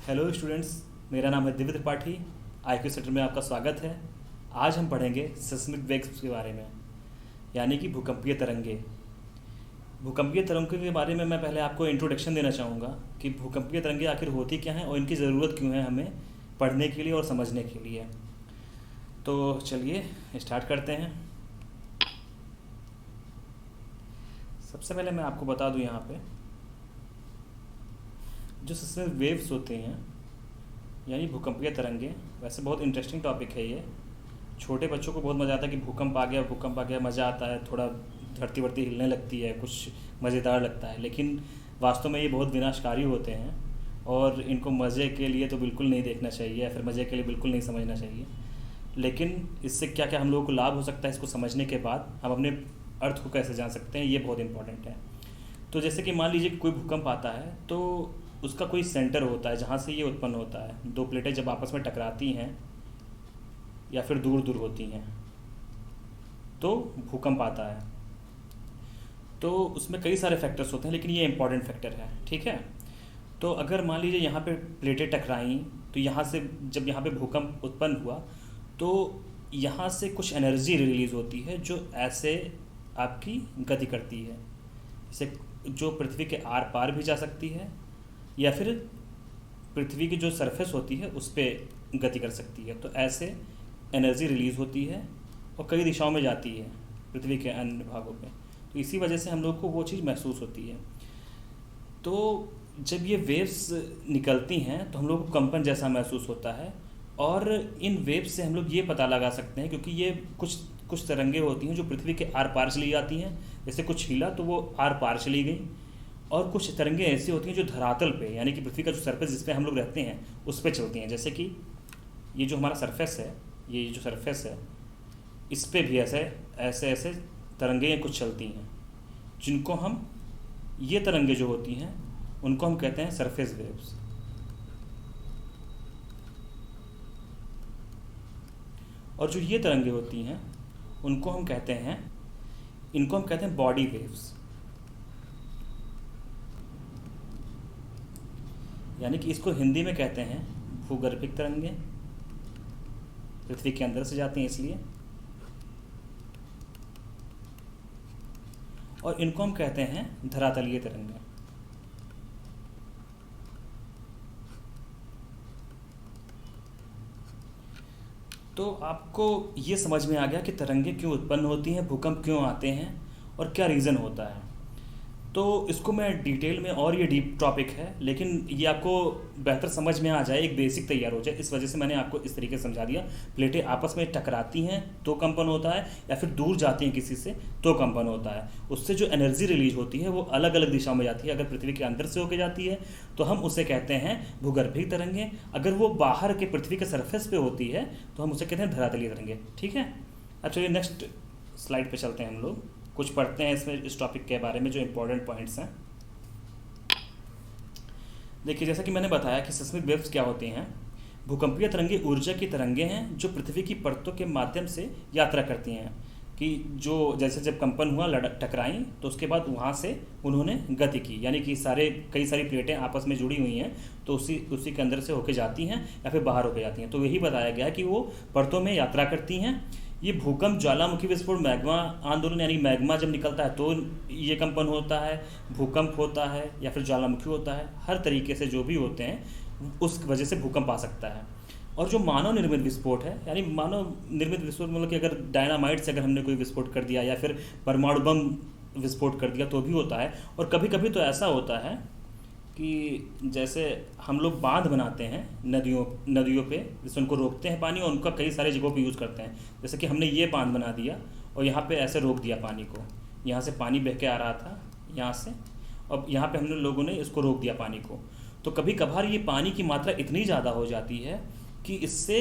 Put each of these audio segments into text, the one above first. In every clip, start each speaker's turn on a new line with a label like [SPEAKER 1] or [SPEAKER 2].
[SPEAKER 1] Hello students, मेरा नाम है दिव्य त्रिपाठी। आईक्यू सेंटर में आपका स्वागत है। आज हम पढ़ेंगे सिस्मिक वेव्स के बारे में, यानी कि भूकंपीय तरंगे। भूकंपीय तरंगों के बारे में मैं पहले आपको इंट्रोडक्शन देना चाहूँगा कि भूकंपीय तरंगे आखिर होती क्या हैं और इनकी ज़रूरत क्यों है हमें पढ़ने के लिए और समझने के लिए। तो चलिए स्टार्ट करते हैं। सबसे पहले मैं आपको बता दूं, यहाँ पे जो सिस्मिक वेव्स होते हैं यानी भूकंपीय तरंगे, वैसे बहुत इंटरेस्टिंग टॉपिक है ये। छोटे बच्चों को बहुत मज़ा आता है कि भूकंप आ गया, मज़ा आता है, थोड़ा धरती वर्ती हिलने लगती है, कुछ मज़ेदार लगता है। लेकिन वास्तव में ये बहुत विनाशकारी होते हैं और इनको मज़े के लिए तो बिल्कुल नहीं देखना चाहिए या फिर मज़े के लिए बिल्कुल नहीं समझना चाहिए। लेकिन इससे क्या क्या हम लोगों को लाभ हो सकता है, इसको समझने के बाद हम अपने अर्थ को कैसे जान सकते हैं, ये बहुत इंपॉर्टेंट है। तो जैसे कि मान लीजिए कि कोई भूकंप आता है तो उसका कोई सेंटर होता है जहाँ से ये उत्पन्न होता है। दो प्लेटें जब आपस में टकराती हैं या फिर दूर दूर होती हैं तो भूकंप आता है। तो उसमें कई सारे फैक्टर्स होते हैं, लेकिन ये इंपॉर्टेंट फैक्टर है, ठीक है। तो अगर मान लीजिए यहाँ पे प्लेटें टकराई तो यहाँ से जब यहाँ पे भूकंप उत्पन्न हुआ तो यहाँ से कुछ एनर्जी रिलीज़ होती है जो ऐसे आपकी गति करती है, जैसे जो पृथ्वी के आर पार भी जा सकती है या फिर पृथ्वी की जो सरफेस होती है उस पर गति कर सकती है। तो ऐसे एनर्जी रिलीज़ होती है और कई दिशाओं में जाती है पृथ्वी के अन्य भागों पे। तो इसी वजह से हम लोग को वो चीज़ महसूस होती है। तो जब ये वेव्स निकलती हैं तो हम लोग को कंपन जैसा महसूस होता है और इन वेव्स से हम लोग ये पता लगा सकते हैं, क्योंकि ये कुछ तरंगे होती हैं जो पृथ्वी के आर पार चली जाती हैं। जैसे कुछ हिला तो वो आर पार चली गई, और कुछ तरंगे ऐसी होती हैं जो धरातल पे यानी कि पृथ्वी का जो सरफेस जिस पे हम लोग रहते हैं उस पे चलती हैं। जैसे कि ये जो हमारा सरफेस है, ये जो सरफेस है, इस पे भी ऐसे ऐसे ऐसे तरंगे कुछ चलती हैं, जिनको हम, ये तरंगे जो होती हैं उनको हम कहते हैं सरफेस वेव्स। और जो ये तरंगे होती हैं उनको हम कहते हैं बॉडी वेव्स, यानी कि इसको हिंदी में कहते हैं भूगर्भिक तरंगे। पृथ्वी के अंदर से जाती हैं इसलिए। और इनको हम कहते हैं धरातलीय तरंगे। तो आपको ये समझ में आ गया कि तरंगे क्यों उत्पन्न होती हैं, भूकंप क्यों आते हैं और क्या रीज़न होता है। तो इसको मैं डिटेल में, और ये डीप टॉपिक है लेकिन ये आपको बेहतर समझ में आ जाए, एक बेसिक तैयार हो जाए, इस वजह से मैंने आपको इस तरीके से समझा दिया। प्लेटें आपस में टकराती हैं तो कंपन होता है, या फिर दूर जाती हैं किसी से तो कंपन होता है। उससे जो एनर्जी रिलीज होती है वो अलग अलग दिशाओं में जाती है। अगर पृथ्वी के अंदर से होकर जाती है तो हम उसे कहते हैं भूगर्भिक तरंगे। अगर वो बाहर के पृथ्वी के सरफेस पे होती है तो हम उसे कहते हैं धरातलीय तरंगे, ठीक है। अब चलिए नेक्स्ट स्लाइड पे चलते हैं। हम लोग कुछ पढ़ते हैं इसमें, इस टॉपिक के बारे में जो इंपॉर्टेंट पॉइंट्स हैं। देखिए, जैसा कि मैंने बताया कि सिस्मिक वेव्स क्या होती हैं। भूकंपीय तरंगे ऊर्जा की तरंगे हैं जो पृथ्वी की परतों के माध्यम से यात्रा करती हैं। कि जो जैसे जब कंपन हुआ, टकराई, तो उसके बाद वहाँ से उन्होंने गति की, यानी कि कई सारी प्लेटें आपस में जुड़ी हुई हैं तो उसी के अंदर से होके जाती हैं या फिर बाहर होके जाती हैं। तो यही बताया गया है कि वो परतों में यात्रा करती हैं। ये भूकंप, ज्वालामुखी विस्फोट, मैग्मा आंदोलन, यानी मैग्मा जब निकलता है तो ये कंपन होता है, भूकंप होता है या फिर ज्वालामुखी होता है। हर तरीके से जो भी होते हैं उस वजह से भूकंप आ सकता है। और जो मानव निर्मित विस्फोट है, यानी मानव निर्मित विस्फोट मतलब कि अगर डायनामाइट से अगर हमने कोई विस्फोट कर दिया या फिर परमाणु बम विस्फोट कर दिया तो भी होता है। और कभी कभी तो ऐसा होता है कि जैसे हम लोग बांध बनाते हैं नदियों पे, जैसे उनको रोकते हैं पानी, और उनका कई सारे जगहों पे यूज़ करते हैं। जैसे कि हमने ये बांध बना दिया और यहाँ पे ऐसे रोक दिया पानी को, यहाँ से पानी बह के आ रहा था यहाँ से, और यहाँ पे हमने लोगों ने इसको रोक दिया पानी को। तो कभी कभार ये पानी की मात्रा इतनी ज़्यादा हो जाती है कि इससे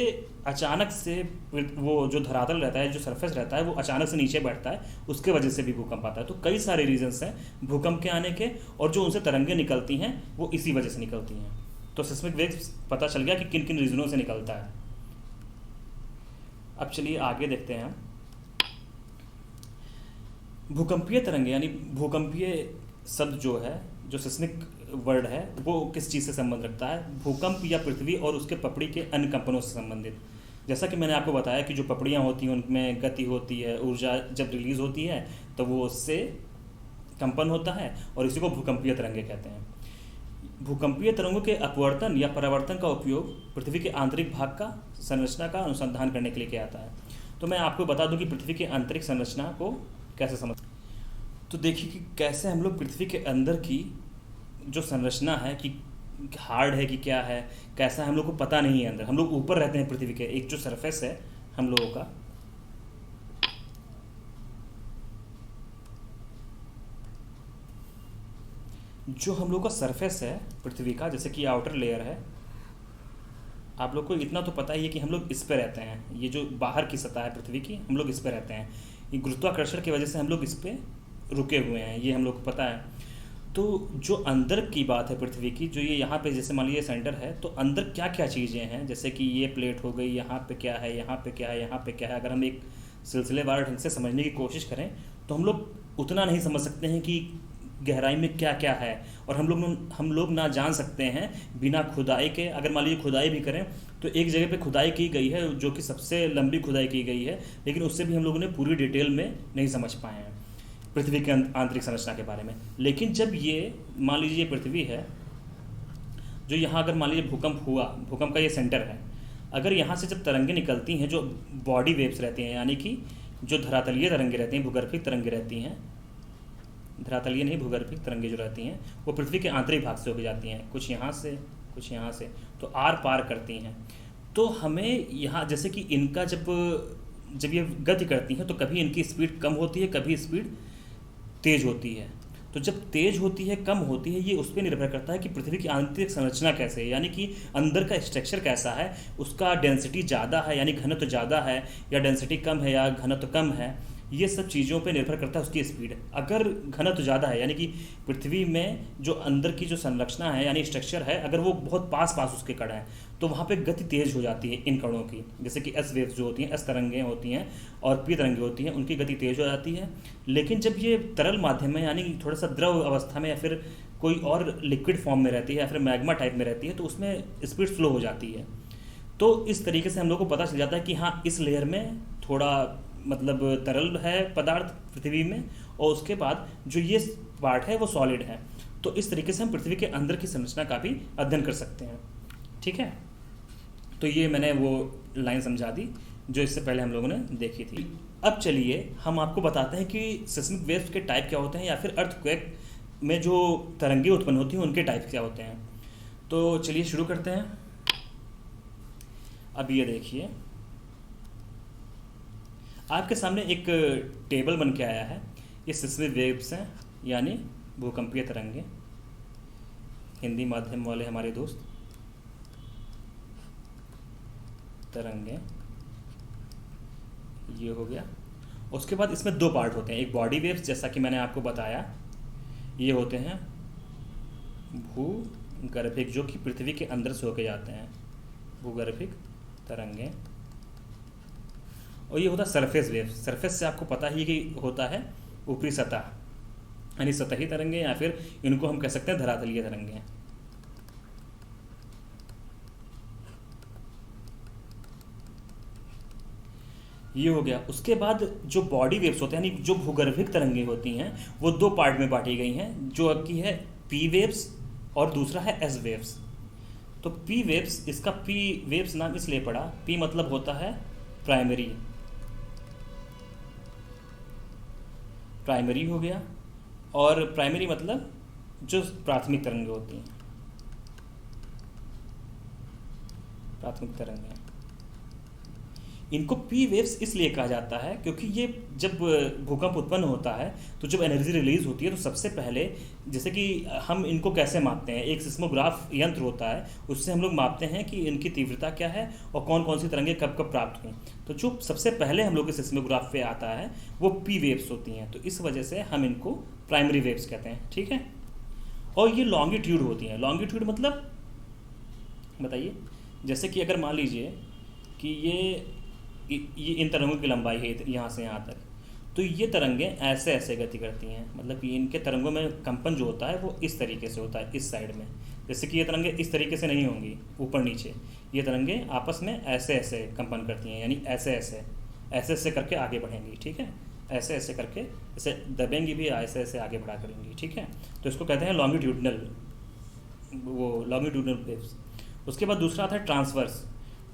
[SPEAKER 1] अचानक से वो जो धरातल रहता है, जो सरफेस रहता है, वो अचानक से नीचे बैठता है, उसके वजह से भी भूकंप आता है। तो कई सारे रीजंस हैं भूकंप के आने के, और जो उनसे तरंगे निकलती हैं वो इसी वजह से निकलती हैं। तो सिस्मिक वेव्स पता चल गया कि किन किन रीजनों से निकलता है। अब चलिए आगे देखते हैं। भूकंपीय तरंगे यानी भूकंपीय शब्द जो है, जो सिस्मिक वर्ड है वो किस चीज़ से संबंध रखता है, भूकंप या पृथ्वी और उसके पपड़ी के अन्य कंपनों से संबंधित। जैसा कि मैंने आपको बताया कि जो पपड़ियाँ होती हैं उनमें गति होती है, ऊर्जा जब रिलीज़ होती है तो वो उससे कंपन होता है और इसी को भूकंपीय तरंगे कहते हैं। भूकंपीय तरंगों के अपवर्तन या परावर्तन का उपयोग पृथ्वी के आंतरिक भाग का संरचना का अनुसंधान करने के लिए किया जाता है। तो मैं आपको बता दूं कि पृथ्वी की आंतरिक संरचना को कैसे समझ, तो देखिए कि कैसे हम लोग पृथ्वी के अंदर की जो संरचना है कि हार्ड है कि क्या है, कैसा है हम लोग को पता नहीं है। अंदर हम लोग ऊपर रहते हैं पृथ्वी के, एक जो सरफेस है हम लोगों का, जो हम लोग का सरफेस है पृथ्वी का, जैसे कि आउटर लेयर है, आप लोग को इतना तो पता ही है कि हम लोग इस पे रहते हैं। ये जो बाहर की सतह है पृथ्वी की, हम लोग इस पे रहते हैं। ये गुरुत्वाकर्षण की वजह से हम लोग इस पे रुके हुए हैं, ये हम लोग को पता है। तो जो अंदर की बात है पृथ्वी की, जो ये यहाँ पे जैसे मान लीजिए सेंटर है, तो अंदर क्या क्या चीज़ें हैं, जैसे कि ये प्लेट हो गई, यहाँ पे क्या है, यहाँ पे क्या है, यहाँ पे क्या है। अगर हम एक सिलसिलेवार ढंग से समझने की कोशिश करें तो हम लोग उतना नहीं समझ सकते हैं कि गहराई में क्या क्या है, और हम लोग ना जान सकते हैं बिना खुदाई के। अगर मान लीजिए खुदाई भी करें तो एक जगह पे खुदाई की गई है जो कि सबसे लंबी खुदाई की गई है, लेकिन उससे भी हम लोगों ने पूरी डिटेल में नहीं समझ पाए हैं पृथ्वी के आंतरिक संरचना के बारे में। लेकिन जब ये मान लीजिए पृथ्वी है, जो यहाँ अगर मान लीजिए भूकंप हुआ, भूकंप का ये सेंटर है, अगर यहाँ से जब तरंगे निकलती हैं जो बॉडी वेव्स रहती हैं, यानी कि जो धरातलीय तरंगे रहती हैं, भूगर्भिक तरंगे रहती हैं, धरातलीय नहीं भूगर्भिक तरंगे जो रहती हैं वो पृथ्वी के आंतरिक भाग से होकर जाती हैं, कुछ यहाँ से कुछ यहाँ से, तो आर पार करती हैं। तो हमें यहाँ जैसे कि इनका जब ये गति करती हैं तो कभी इनकी स्पीड कम होती है, कभी स्पीड तेज होती है। तो जब तेज होती है कम होती है, ये उस पर निर्भर करता है कि पृथ्वी की आंतरिक संरचना कैसे है, यानी कि अंदर का स्ट्रक्चर कैसा है, उसका डेंसिटी ज़्यादा है यानी घनत्व ज़्यादा है, या डेंसिटी कम है या घनत्व कम है। ये सब चीज़ों पे निर्भर करता है उसकी स्पीड। अगर घनत्व ज़्यादा है यानी कि पृथ्वी में जो अंदर की जो संरचना है यानी स्ट्रक्चर है, अगर वो बहुत पास पास उसके कण हैं तो वहाँ पे गति तेज हो जाती है इन कणों की। जैसे कि एस वेव्स जो होती हैं, एस तरंगें होती हैं और पी तरंगें होती हैं, उनकी गति तेज हो जाती है। लेकिन जब ये तरल माध्यम में यानी थोड़ा सा द्रव अवस्था में या फिर कोई और लिक्विड फॉर्म में रहती है या फिर मैग्मा टाइप में रहती है तो उसमें स्पीड स्लो हो जाती है। तो इस तरीके से हम लोग को पता चल जाता है कि हाँ, इस लेयर में थोड़ा मतलब तरल है पदार्थ पृथ्वी में, और उसके बाद जो ये पार्ट है वो सॉलिड है। तो इस तरीके से हम पृथ्वी के अंदर की संरचना का भी अध्ययन कर सकते हैं। ठीक है, तो ये मैंने वो लाइन समझा दी जो इससे पहले हम लोगों ने देखी थी। अब चलिए हम आपको बताते हैं कि सिस्मिक वेव्स के टाइप क्या होते हैं, या फिर अर्थक्वेक में जो तरंगे उत्पन्न होती हैं उनके टाइप क्या होते हैं। तो चलिए शुरू करते हैं। अब ये देखिए, आपके सामने एक टेबल बन के आया है। ये सिस्मिक वेव्स हैं यानी भूकंपीय तरंगे। हिंदी माध्यम वाले हमारे दोस्त, तरंगे ये हो गया। उसके बाद इसमें दो पार्ट होते हैं, एक बॉडी वेव्स जैसा कि मैंने आपको बताया, ये होते हैं भूगर्भिक जो कि पृथ्वी के अंदर से होके जाते हैं, भूगर्भिक तरंगे। और ये होता है सरफेस वेव। सरफेस से आपको पता ही कि होता है ऊपरी सतह यानी सतही तरंगे, या फिर इनको हम कह सकते हैं धरातलीय तरंगे। ये हो गया। उसके बाद जो बॉडी वेव्स होते हैं यानी जो भूगर्भिक तरंगे होती हैं वो दो पार्ट में बांटी गई हैं, जो की है पी वेव्स और दूसरा है एस वेव्स। तो पी वेव्स, इसका पी वेव्स नाम इसलिए पड़ा, पी मतलब होता है प्राइमरी, प्राइमरी हो गया, और प्राइमरी मतलब जो प्राथमिक तरंगे होती हैं, प्राथमिक तरंगें। इनको पी वेव्स इसलिए कहा जाता है क्योंकि ये जब भूकंप उत्पन्न होता है तो जब एनर्जी रिलीज होती है तो सबसे पहले, जैसे कि हम इनको कैसे मापते हैं, एक सिस्मोग्राफ यंत्र होता है, उससे हम लोग मापते हैं कि इनकी तीव्रता क्या है और कौन कौन सी तरंगें कब कब प्राप्त हुई। तो जो सबसे पहले हम लोग के सिस्मोग्राफ पे आता है वो पी वेव्स होती हैं, तो इस वजह से हम इनको प्राइमरी वेव्स कहते हैं। ठीक है, और ये लॉन्गिट्यूड होती हैं। लॉन्गिट्यूड मतलब बताइए, जैसे कि अगर मान लीजिए कि ये इन तरंगों की लंबाई है यहाँ से यहाँ तक, तो ये तरंगें ऐसे ऐसे गति करती हैं, मतलब कि इनके तरंगों में कंपन जो होता है वो इस तरीके से होता है, इस साइड में। जैसे कि ये तरंगें इस तरीके से नहीं होंगी ऊपर नीचे, ये तरंगें आपस में ऐसे ऐसे कंपन करती हैं, यानी ऐसे ऐसे ऐसे ऐसे करके आगे बढ़ेंगी, ठीक है। ऐसे ऐसे करके जैसे दबेंगी भी, ऐसे ऐसे आगे बढ़ा करेंगी, ठीक है। तो इसको कहते हैं लॉन्गिट्यूडनल, वो लॉन्गिट्यूडनल वेव्स। उसके बाद दूसरा आता है ट्रांसवर्स।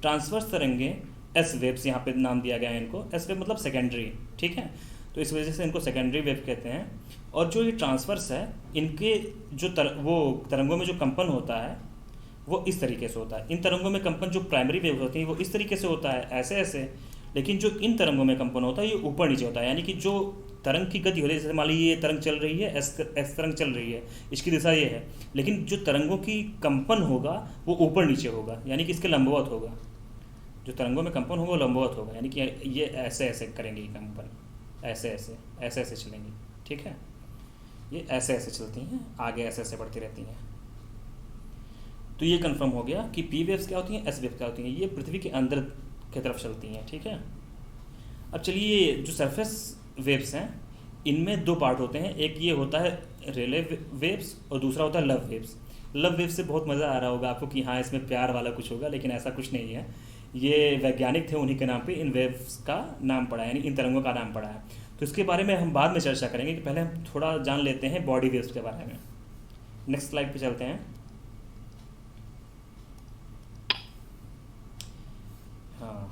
[SPEAKER 1] ट्रांसवर्स तरंगें एस वेव्स, यहाँ पे नाम दिया गया है इनको, एस वेव मतलब सेकेंडरी, ठीक है। तो इस वजह से इनको सेकेंडरी वेव कहते हैं। और जो ये ट्रांसवर्स है, इनके जो वो तरंगों में जो कंपन होता है वो इस तरीके से होता है। इन तरंगों में कंपन जो प्राइमरी वेव होती है वो इस तरीके से होता है, ऐसे ऐसे। लेकिन जो इन तरंगों में कंपन होता है ये ऊपर नीचे होता है, यानी कि जो तरंग की गति होती है, जैसे मान लीजिए ये तरंग चल रही है, एस तरंग चल रही है, इसकी दिशा ये है, लेकिन जो तरंगों की कंपन होगा वो ऊपर नीचे होगा, यानी कि इसके लंबवत होगा। जो तरंगों में कंपन होगा वो लंबवत होगा, यानी कि ये ऐसे ऐसे करेंगे कंपन, ऐसे ऐसे ऐसे ऐसे चलेंगी, ठीक है। ये ऐसे ऐसे चलती हैं, आगे ऐसे ऐसे बढ़ती रहती हैं। तो ये कंफर्म हो गया कि पी वेव्स क्या होती हैं, एस वेव क्या होती हैं। ये पृथ्वी के अंदर की तरफ चलती हैं, ठीक है। अब चलिए, जो सरफेस वेव्स हैं इनमें दो पार्ट होते हैं, एक ये होता है रिले वेव्स और दूसरा होता है लव वेव्स। लव वेव्स से बहुत मज़ा आ रहा होगा आपको कि हाँ इसमें प्यार वाला कुछ होगा, लेकिन ऐसा कुछ नहीं है। ये वैज्ञानिक थे, उन्हीं के नाम पे इन वेव्स का नाम पड़ा है, यानी इन तरंगों का नाम पड़ा है। तो इसके बारे में हम बाद में चर्चा करेंगे, कि पहले हम थोड़ा जान लेते हैं बॉडी वेव्स के बारे में। नेक्स्ट स्लाइड पे चलते हैं। हाँ,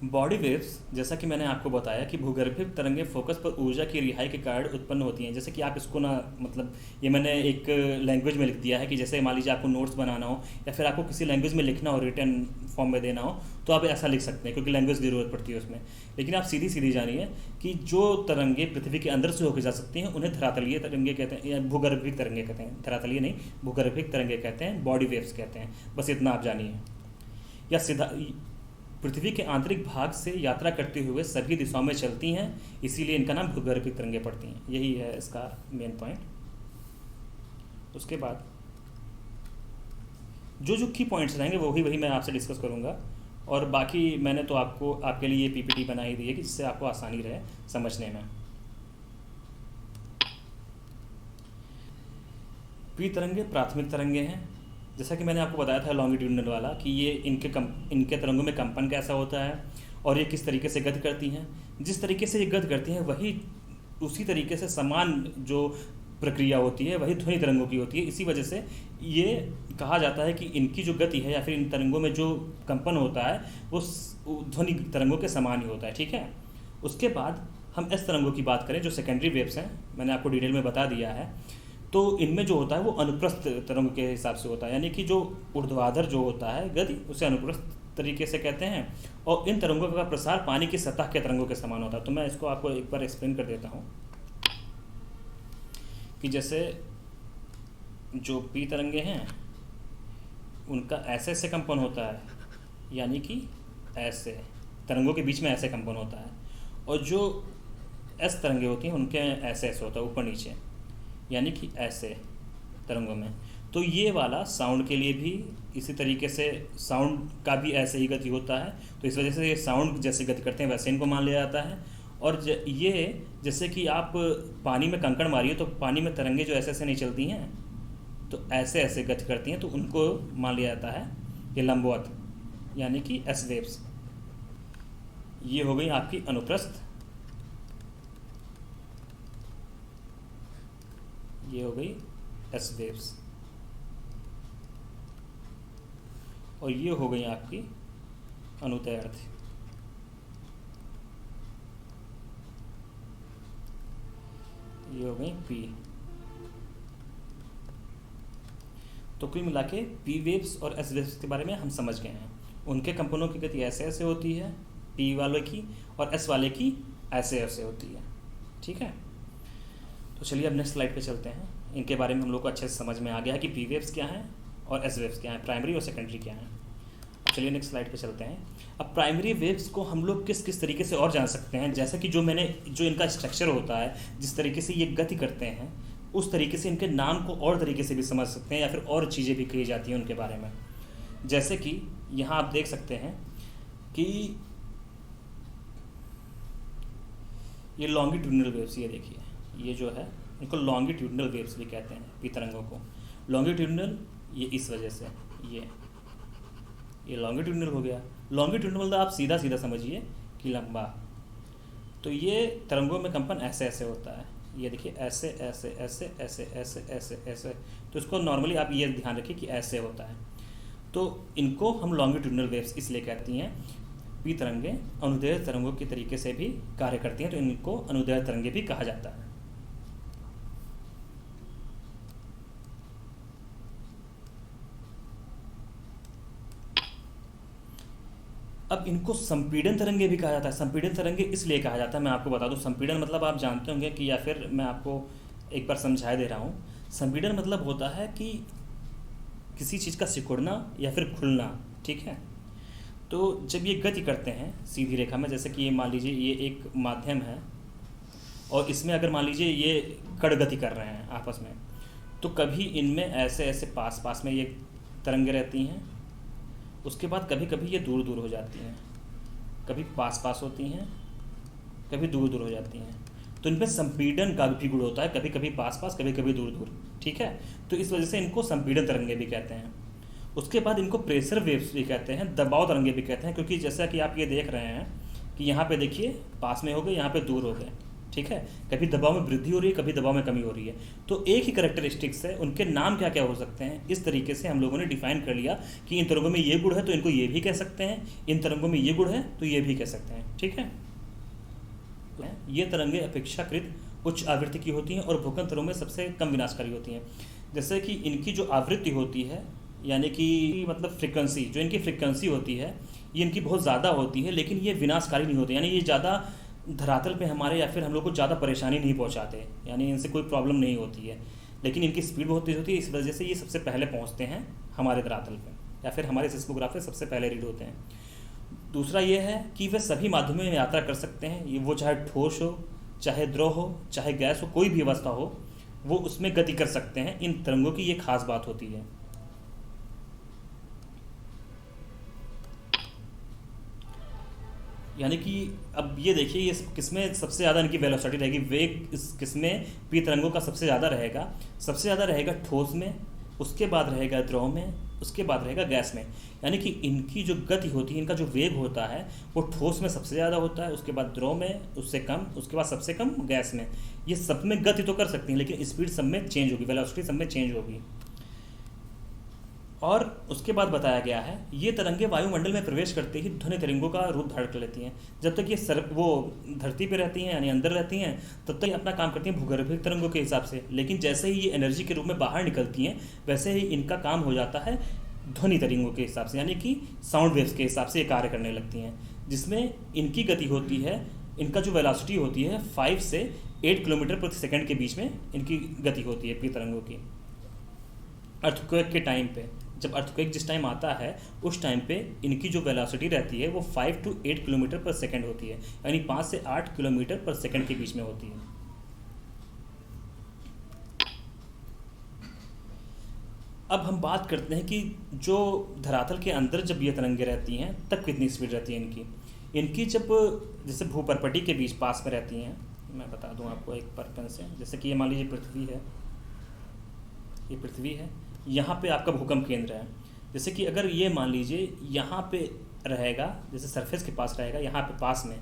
[SPEAKER 1] बॉडी वेव्स, जैसा कि मैंने आपको बताया कि भूगर्भिक तरंगें फोकस पर ऊर्जा की रिहाई के कारण उत्पन्न होती हैं। जैसे कि आप इसको ना, मतलब ये मैंने एक लैंग्वेज में लिख दिया है कि जैसे मान लीजिए आपको नोट्स बनाना हो या फिर आपको किसी लैंग्वेज में लिखना हो, रिटन फॉर्म में देना हो, तो आप ऐसा लिख सकते हैं, क्योंकि लैंग्वेज की ज़रूरत पड़ती है उसमें। लेकिन आप सीधी सीधी जानिए कि जो तरंगें पृथ्वी के अंदर से होकर जा सकती हैं उन्हें धरातलीय तरंगें कहते हैं, या भूगर्भिक तरंगें कहते हैं। धरातलीय नहीं, भूगर्भिक तरंगें कहते हैं, बॉडी वेव्स कहते हैं। बस इतना आप जानिए। या सीधा पृथ्वी के आंतरिक भाग से यात्रा करते हुए सभी दिशाओं में चलती हैं, इसीलिए इनका नाम भूगर्भिक तरंगें पड़ती हैं। यही है इसका मेन पॉइंट। उसके बाद जो जो की पॉइंट्स रहेंगे वही मैं आपसे डिस्कस करूंगा, और बाकी मैंने तो आपको आपके लिए ये पीपीटी बनाई दी है कि जिससे आपको आसानी रहे समझने में। पी तरंगें प्राथमिक तरंगें हैं, जैसा कि मैंने आपको बताया था लॉन्गिट्यूडनल वाला, कि ये इनके तरंगों में कंपन कैसा होता है और ये किस तरीके से गति करती हैं। जिस तरीके से ये गति करती हैं वही उसी तरीके से समान जो प्रक्रिया होती है वही ध्वनि तरंगों की होती है। इसी वजह से ये कहा जाता है कि इनकी जो गति है या फिर इन तरंगों में जो कंपन होता है वो ध्वनि तरंगों के समान ही होता है, ठीक है। उसके बाद हम एस तरंगों की बात करें, जो सेकेंडरी वेव्स हैं, मैंने आपको डिटेल में बता दिया है। तो इनमें जो होता है वो अनुप्रस्थ तरंग के हिसाब से होता है, यानी कि जो ऊर्ध्वाधर जो होता है गति उसे अनुप्रस्थ तरीके से कहते हैं, और इन तरंगों का प्रसार पानी की सतह के तरंगों के समान होता है। तो मैं इसको आपको एक बार एक्सप्लेन कर देता हूँ कि जैसे जो पी तरंगे हैं उनका ऐसे ऐसे कंपन होता है, यानी कि ऐसे तरंगों के बीच में ऐसे कंपन होता है, और जो एस तरंगे होती हैं उनके ऐसे ऐसे होता है ऊपर नीचे, यानी कि ऐसे तरंगों में। तो ये वाला साउंड के लिए भी इसी तरीके से, साउंड का भी ऐसे ही गति होता है। तो इस वजह से ये साउंड जैसे गति करते हैं वैसे इनको मान लिया जाता है। और ये जैसे कि आप पानी में कंकड़ मारिए तो पानी में तरंगे जो ऐसे ऐसे नहीं चलती हैं, तो ऐसे ऐसे गति करती हैं, तो उनको मान लिया जाता है ये लंबवत, यानी कि एस वेव्स। ये हो गई आपकी अनुप्रस्थ, ये हो गई एस वेव्स, और ये हो गई आपकी अनुदैर्ध्य। ये हो गई पी। तो कुल मिला के पी वेव्स और एस वेव्स के बारे में हम समझ गए हैं। उनके कंपनों की गति ऐसे ऐसे होती है पी वाले की, और एस वाले की ऐसे ऐसे होती है, ठीक है। तो चलिए अब नेक्स्ट स्लाइड पे चलते हैं। इनके बारे में हम लोग को अच्छे से समझ में आ गया है कि पी वेव्स क्या हैं और एस वेव्स क्या हैं, प्राइमरी और सेकेंडरी क्या हैं। चलिए नेक्स्ट स्लाइड पे चलते हैं। अब प्राइमरी वेव्स को हम लोग किस किस तरीके से और जान सकते हैं, जैसे कि जो इनका स्ट्रक्चर होता है, जिस तरीके से ये गति करते हैं, उस तरीके से इनके नाम को और तरीके से भी समझ सकते हैं, या फिर और चीज़ें भी कही जाती हैं उनके बारे में। जैसे कि यहाँ आप देख सकते हैं कि ये लॉन्गिट्यूडनल वेव्स, ये देखिए ये जो है इनको लॉन्गिट्यूडनल वेव्स भी कहते हैं, पी तरंगों को। लॉन्गिट्यूडनल ये इस वजह से, ये लॉन्गिट्यूडनल हो गया। लॉन्गिट्यूडनल मतलब आप सीधा सीधा समझिए कि लंबा। तो ये तरंगों में कंपन ऐसे ऐसे होता है, ये देखिए ऐसे ऐसे ऐसे ऐसे ऐसे ऐसे ऐसे। तो इसको नॉर्मली आप ये ध्यान रखिए कि ऐसे होता है। तो इनको हम लॉन्गिट्यूडनल वेव्स इसलिए कहती हैं। पी तरंगें अनुदैर्ध्य तरंगों के तरीके से भी कार्य करती हैं, तो इनको अनुदैर्ध्य तरंगें भी कहा जाता है। अब इनको संपीड़न तरंगे भी कहा जाता है। संपीड़न तरंगे इसलिए कहा जाता है, मैं आपको बता दूं, संपीड़न मतलब आप जानते होंगे कि, या फिर मैं आपको एक बार समझा दे रहा हूँ। संपीड़न मतलब होता है कि किसी चीज़ का सिकुड़ना या फिर खुलना, ठीक है। तो जब ये गति करते हैं सीधी रेखा में, जैसे कि ये मान लीजिए ये एक माध्यम है और इसमें अगर मान लीजिए ये कण गति कर रहे हैं आपस में, तो कभी इनमें ऐसे ऐसे पास पास में ये तरंगे रहती हैं, उसके बाद कभी कभी ये दूर दूर हो जाती हैं, कभी पास पास होती हैं, कभी दूर दूर हो जाती हैं। तो इनमें संपीड़न का भी गुण होता है, कभी कभी पास पास, कभी कभी दूर दूर, ठीक है। तो इस वजह से इनको संपीड़न तरंगे भी कहते हैं। उसके बाद इनको प्रेशर वेव्स भी कहते हैं, दबाव तरंगे भी कहते हैं, क्योंकि जैसा कि आप ये देख रहे हैं कि यहाँ पे देखिए पास में हो गए, यहाँ पे दूर हो गए, ठीक है। कभी दबाव में वृद्धि हो रही है, कभी दबाव में कमी हो रही है। तो एक ही कैरेक्टरिस्टिक्स है, उनके नाम क्या क्या हो सकते हैं, इस तरीके से हम लोगों ने डिफाइन कर लिया कि इन तरंगों में ये गुण है तो इनको ये भी कह सकते हैं, इन तरंगों में ये गुण है तो ये भी कह सकते हैं, ठीक है। ये तरंगे अपेक्षाकृत उच्च आवृत्ति की होती हैं और भूकंप तरंगों में सबसे कम विनाशकारी होती हैं। जैसे कि इनकी जो आवृत्ति होती है, यानी कि मतलब फ्रिक्वेंसी, जो इनकी फ्रिक्वेंसी होती है ये इनकी बहुत ज़्यादा होती है, लेकिन ये विनाशकारी नहीं होती, यानी ये ज़्यादा धरातल पे हमारे या फिर हम लोग को ज़्यादा परेशानी नहीं पहुंचाते, यानी इनसे कोई प्रॉब्लम नहीं होती है। लेकिन इनकी स्पीड बहुत तेज़ होती है, इस वजह से ये सबसे पहले पहुंचते हैं हमारे धरातल पे, या फिर हमारे सिस्मोग्राफ पे सबसे पहले रीड होते हैं। दूसरा ये है कि वे सभी माध्यमों में यात्रा कर सकते हैं, ये वो चाहे ठोस हो, चाहे द्रव हो, चाहे गैस हो, कोई भी अवस्था हो, वो उसमें गति कर सकते हैं। इन तरंगों की ये खास बात होती है। यानी कि अब ये देखिए ये किसमें सबसे ज़्यादा इनकी वेलोसिटी रहेगी, वेग इस किसमें पी तरंगों का सबसे ज़्यादा रहेगा, सबसे ज़्यादा रहेगा ठोस में, उसके बाद रहेगा द्रव में, उसके बाद रहेगा गैस में। यानी कि इनकी जो गति होती है, इनका जो वेग होता है वो ठोस में सबसे ज़्यादा होता है, उसके बाद द्रव में उससे कम, उसके बाद सबसे कम गैस में। ये सब में गति तो कर सकती हैं, लेकिन स्पीड सब में चेंज होगी, वेलोसिटी सब में चेंज होगी। और उसके बाद बताया गया है ये तरंगे वायुमंडल में प्रवेश करते ही ध्वनि तरंगों का रूप धारण कर लेती हैं। जब तक ये वो धरती पे रहती हैं, यानी अंदर रहती हैं, तब तक ये अपना काम करती हैं भूगर्भिक तरंगों के हिसाब से। लेकिन जैसे ही ये एनर्जी के रूप में बाहर निकलती हैं, वैसे ही इनका काम हो जाता है ध्वनि तरंगों के हिसाब से, यानी कि साउंड वेव्स के हिसाब से ये कार्य करने लगती हैं, जिसमें इनकी गति होती है, इनका जो वेलोसिटी होती है 5 से 8 किलोमीटर प्रति सेकंड के बीच में इनकी गति होती है पी तरंगों की। अर्थक्वेक के टाइम पे, जब अर्थक्वेक जिस टाइम आता है उस टाइम पे इनकी जो वेलोसिटी रहती है वो 5 to 8 किलोमीटर पर सेकंड होती है, यानी 5 से 8 किलोमीटर पर सेकंड के बीच में होती है। अब हम बात करते हैं कि जो धरातल के अंदर जब ये तरंगे रहती हैं तब कितनी स्पीड रहती है इनकी जब जैसे भूपर्पटी के बीच पास में रहती हैं। मैं बता दूं आपको एक परपन से, जैसे कि ये मान लीजिए पृथ्वी है, ये पृथ्वी है, यहाँ पे आपका भूकंप केंद्र है। जैसे कि अगर ये मान लीजिए यहाँ पे रहेगा, जैसे सरफेस के पास रहेगा, यहाँ पे पास में,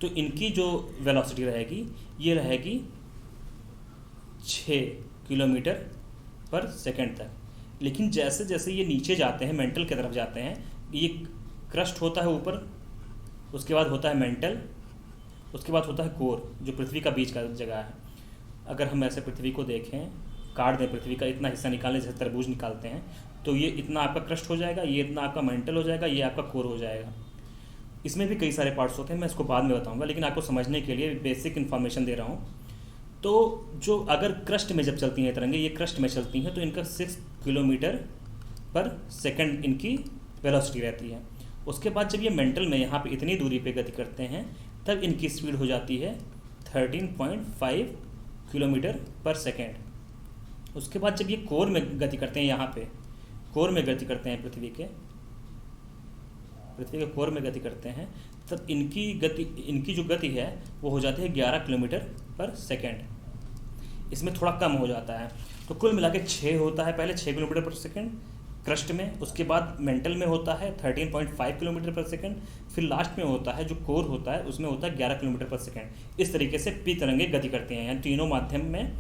[SPEAKER 1] तो इनकी जो वेलोसिटी रहेगी ये रहेगी 6 किलोमीटर पर सेकंड तक। लेकिन जैसे जैसे ये नीचे जाते हैं, मेंटल की तरफ जाते हैं, ये क्रस्ट होता है ऊपर, उसके बाद होता है मेंटल, उसके बाद होता है कोर, जो पृथ्वी का बीच का जगह है। अगर हम ऐसे पृथ्वी को देखें, काट दें पृथ्वी का इतना हिस्सा निकालें जैसे तरबूज निकालते हैं, तो ये इतना आपका क्रस्ट हो जाएगा, ये इतना आपका मेंटल हो जाएगा, ये आपका कोर हो जाएगा। इसमें भी कई सारे पार्ट्स होते हैं, मैं इसको बाद में बताऊंगा, लेकिन आपको समझने के लिए बेसिक इन्फॉर्मेशन दे रहा हूँ। तो जो अगर क्रस्ट में जब चलती हैं तरंगे, ये क्रस्ट में चलती हैं, तो इनका 6 किलोमीटर पर सेकंड इनकी वेलोसिटी रहती है। उसके बाद जब ये मेंटल में यहाँ पे इतनी दूरी पे गति करते हैं, तब इनकी स्पीड हो जाती है 13.5 किलोमीटर पर सेकेंड। उसके बाद जब ये कोर में गति करते हैं, यहाँ पे कोर में गति करते हैं पृथ्वी के, पृथ्वी के कोर में गति करते हैं, तब इनकी जो गति है वो हो जाती है 11 किलोमीटर पर सेकेंड। इसमें थोड़ा कम हो जाता है। तो कुल मिला के 6 होता है, पहले 6 किलोमीटर पर सेकेंड क्रस्ट में, उसके बाद मेंटल में होता है 13.5 किलोमीटर पर सेकेंड, फिर लास्ट में होता है जो कोर होता है उसमें होता है 11 किलोमीटर पर सेकेंड। इस तरीके से पी तरंगे गति करती हैं, यानी तीनों माध्यम में,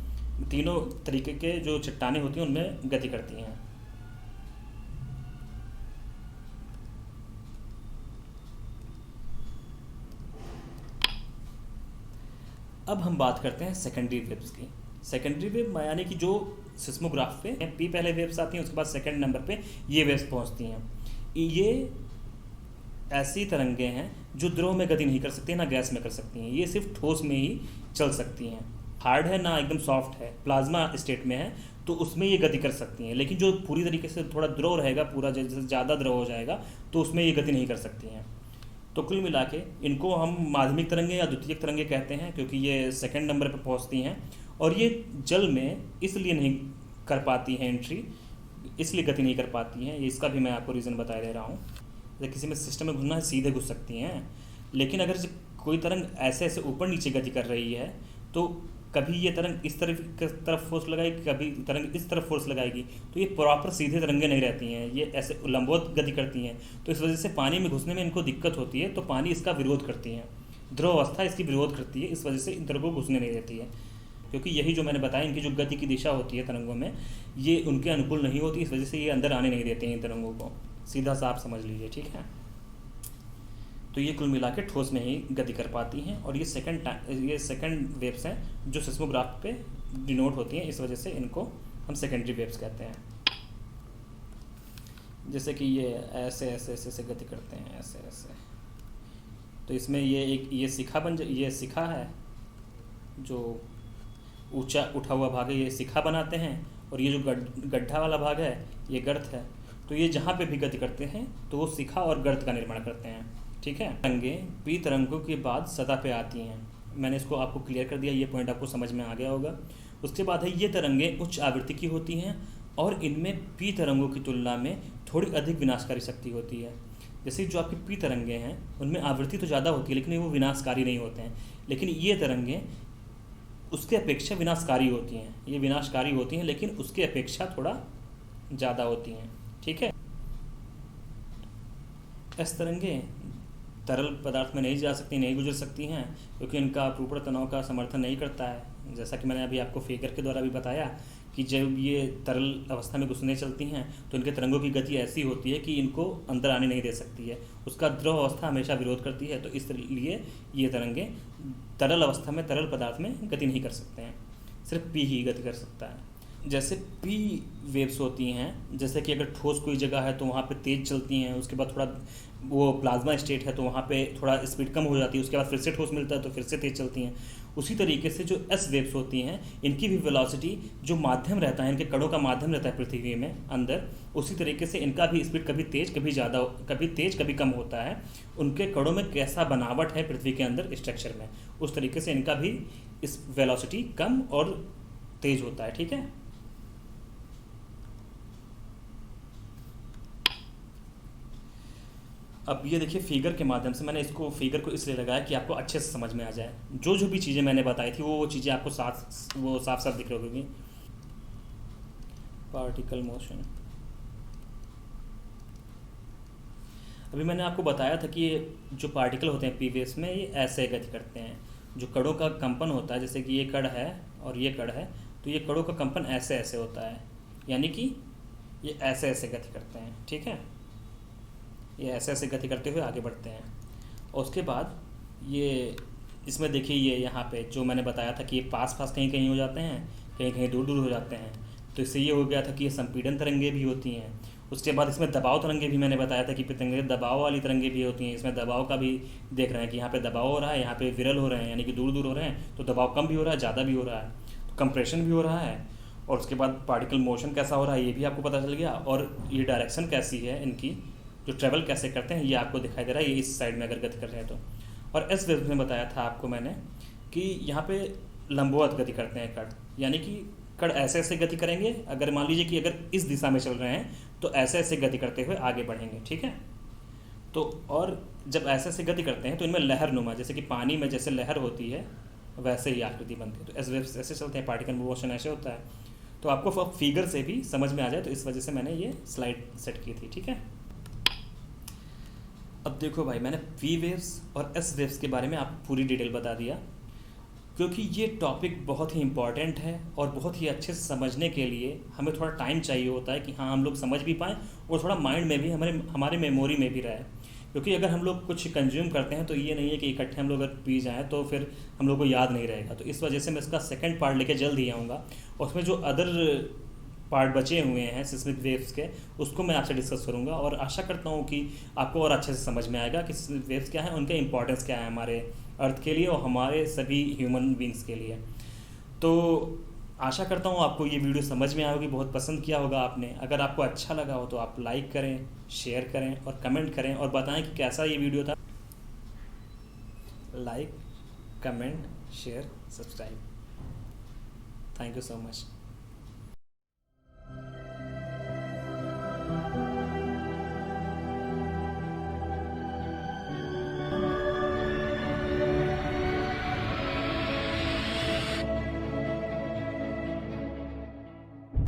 [SPEAKER 1] तीनों तरीके के जो चट्टानें होती हैं उनमें गति करती हैं। अब हम बात करते हैं सेकेंडरी वेव्स की। सेकेंडरी वेव यानी कि जो सिस्मोग्राफ पे पी पहले वेव्स आती हैं, उसके बाद सेकंड नंबर पे ये वेव्स पहुंचती हैं। ये ऐसी तरंगे हैं जो द्रव में गति नहीं कर सकती, ना गैस में कर सकती हैं, ये सिर्फ ठोस में ही चल सकती हैं। हार्ड है ना एकदम सॉफ्ट है, प्लाज्मा स्टेट में है तो उसमें ये गति कर सकती हैं, लेकिन जो पूरी तरीके से थोड़ा द्रव रहेगा, पूरा जैसे ज़्यादा द्रव हो जाएगा तो उसमें ये गति नहीं कर सकती हैं। तो कुल मिला के इनको हम माध्यमिक तरंगे या द्वितीयक तरंगे कहते हैं, क्योंकि ये सेकंड नंबर पर पहुंचती हैं और ये जल में इसलिए नहीं कर पाती हैं एंट्री, इसलिए गति नहीं कर पाती हैं। इसका भी मैं आपको रीज़न बता दे रहा हूँ। जैसे किसी में सिस्टम में घुसना है सीधे घुस सकती हैं, लेकिन अगर कोई तरंग ऐसे ऐसे ऊपर नीचे गति कर रही है तो कभी ये तरंग इस तरफ फोर्स लगाएगी, कभी तरंग इस तरफ फोर्स लगाएगी, तो ये प्रॉपर सीधे तरंगे नहीं रहती हैं, ये ऐसे लंबवत गति करती हैं। तो इस वजह से पानी में घुसने में इनको दिक्कत होती है, तो पानी इसका विरोध करती है, ध्रुव अवस्था इसकी विरोध करती है, इस वजह से इन तरंगों को घुसने नहीं देती है। क्योंकि यही जो मैंने बताया, इनकी जो गति की दिशा होती है तरंगों में, ये उनके अनुकूल नहीं होती, इस वजह से ये अंदर आने नहीं देते हैं इन तरंगों को, सीधा सा आप समझ लीजिए, ठीक है। तो ये कुल मिला के ठोस में ही गति कर पाती हैं, और ये सेकंड वेव्स हैं जो सिस्मोग्राफ पे डिनोट होती हैं, इस वजह से इनको हम सेकेंडरी वेव्स कहते हैं। जैसे कि ये ऐसे ऐसे ऐसे ऐसे गति करते हैं, ऐसे ऐसे, तो इसमें ये शिखा है, जो ऊंचा उठा हुआ भाग है, ये शिखा बनाते हैं, और ये जो गड्ढा वाला भाग है ये गर्त है। तो ये जहाँ पे भी गति करते हैं तो वो शिखा और गर्त का निर्माण करते हैं, ठीक है। तरंगें पी तरंगों के बाद सतह पे आती हैं, मैंने इसको आपको क्लियर कर दिया, ये पॉइंट आपको समझ में आ गया होगा। उसके बाद है ये तरंगें उच्च आवृत्ति की होती हैं और इनमें पी तरंगों की तुलना में थोड़ी अधिक विनाशकारी शक्ति होती है। जैसे जो आपकी पी तरंगें हैं उनमें आवृत्ति तो ज़्यादा होती है लेकिन वो विनाशकारी नहीं होते हैं, लेकिन ये तरंगें उसके अपेक्षा विनाशकारी होती हैं। ये विनाशकारी होती हैं लेकिन उसके अपेक्षा थोड़ा ज़्यादा होती हैं, ठीक है। इस तरंगें तरल पदार्थ में नहीं जा सकती, नहीं गुजर सकती हैं, क्योंकि इनका अपरूपण तनाव का समर्थन नहीं करता है। जैसा कि मैंने अभी आपको फिगर के द्वारा भी बताया कि जब ये तरल अवस्था में घुसने चलती हैं तो इनके तरंगों की गति ऐसी होती है कि इनको अंदर आने नहीं दे सकती है, उसका द्रव अवस्था हमेशा विरोध करती है। तो इसलिए ये तरंगें तरल अवस्था में तरल पदार्थ में गति नहीं कर सकते हैं, सिर्फ पी ही गति कर सकता है। जैसे पी वेव्स होती हैं, जैसे कि अगर ठोस कोई जगह है तो वहाँ पे तेज़ चलती हैं, उसके बाद थोड़ा वो प्लाज्मा स्टेट है तो वहाँ पे थोड़ा स्पीड कम हो जाती है, उसके बाद फिर से ठोस मिलता है तो फिर से तेज़ चलती हैं। उसी तरीके से जो एस वेव्स होती हैं इनकी भी वेलोसिटी जो माध्यम रहता है, इनके कणों का माध्यम रहता है पृथ्वी में अंदर, उसी तरीके से इनका भी स्पीड कभी तेज़ कभी ज़्यादा, कभी तेज़ कभी कम होता है। उनके कणों में कैसा बनावट है पृथ्वी के अंदर स्ट्रक्चर में, उस तरीके से इनका भी इस वेलोसिटी कम और तेज़ होता है, ठीक है। अब ये देखिए फिगर के माध्यम से, मैंने इसको फिगर को इसलिए लगाया कि आपको अच्छे से समझ में आ जाए। जो भी चीज़ें मैंने बताई थी वो चीज़ें आपको साफ साफ दिख रही होगी। पार्टिकल मोशन, अभी मैंने आपको बताया था कि ये जो पार्टिकल होते हैं पी वेव्स में ये ऐसे गति करते हैं। जो कणों का कंपन होता है, जैसे कि ये कण है और ये कण है, तो ये कणों का कंपन ऐसे ऐसे होता है, यानी कि ये ऐसे ऐसे गति करते हैं, ठीक है। ये ऐसे ऐसे गति करते हुए आगे बढ़ते हैं। और उसके बाद ये इसमें देखिए ये यहाँ पे जो मैंने बताया था कि ये पास पास कहीं कहीं हो जाते हैं, कहीं कहीं दूर दूर हो जाते हैं, तो इससे ये हो गया था कि ये संपीड़न तरंगे भी होती हैं। उसके बाद इसमें दबाव तरंगे भी मैंने बताया था कि तरंगे दबाव वाली तरंगे भी होती हैं। इसमें दबाव का भी देख रहे हैं कि यहाँ पे दबाव हो रहा है, यहाँ पे विरल हो रहे हैं, यानी कि दूर दूर हो रहे हैं, तो दबाव कम भी हो रहा है, ज़्यादा भी हो रहा है, तो कंप्रेशन भी हो रहा है। और उसके बाद पार्टिकल मोशन कैसा हो रहा है ये भी आपको पता चल गया, और ये डायरेक्शन कैसी है इनकी, जो ट्रेवल कैसे करते हैं ये आपको दिखाई दे रहा है, ये इस साइड में अगर गति कर रहे हैं तो। और एस वेव में बताया था आपको मैंने कि यहाँ पे लंबवत गति करते हैं कण, यानी कि कण ऐसे ऐसे गति करेंगे। अगर मान लीजिए कि अगर इस दिशा में चल रहे हैं तो ऐसे ऐसे गति करते हुए आगे बढ़ेंगे, ठीक है। तो और जब ऐसे ऐसे गति करते हैं तो इनमें लहर नुमा, जैसे कि पानी में जैसे लहर होती है वैसे ही आकृति बनती है। तो एस वेव्स ऐसे चलते हैं, पार्टिकल मोशन ऐसे होता है। तो आपको फिगर से भी समझ में आ जाए, तो इस वजह से मैंने ये स्लाइड सेट की थी। ठीक है, अब देखो भाई, मैंने वी वेव्स और एस वेव्स के बारे में आपको पूरी डिटेल बता दिया, क्योंकि ये टॉपिक बहुत ही इम्पॉर्टेंट है और बहुत ही अच्छे से समझने के लिए हमें थोड़ा टाइम चाहिए होता है कि हाँ हम लोग समझ भी पाएँ और थोड़ा माइंड में भी हमारे मेमोरी में भी रहे। क्योंकि अगर हम लोग कुछ कंज्यूम करते हैं तो ये नहीं है कि इकट्ठे हम लोग अगर पी जाएँ तो फिर हम लोग को याद नहीं रहेगा। तो इस वजह से मैं इसका सेकंड पार्ट लेके जल्द ही आऊँगा, और उसमें जो अदर पार्ट बचे हुए हैं सिस्मिक वेव्स के, उसको मैं आपसे डिस्कस करूंगा। और आशा करता हूँ कि आपको और अच्छे से समझ में आएगा कि सिस्मिक वेव्स क्या है, उनका इंपॉर्टेंस क्या है हमारे अर्थ के लिए और हमारे सभी ह्यूमन बींग्स के लिए। तो आशा करता हूँ आपको ये वीडियो समझ में आएगी, बहुत पसंद किया होगा आपने। अगर आपको अच्छा लगा हो तो आप लाइक करें, शेयर करें और कमेंट करें और बताएं कि कैसा ये वीडियो था। Like, comment, share, subscribe. Thank you so much.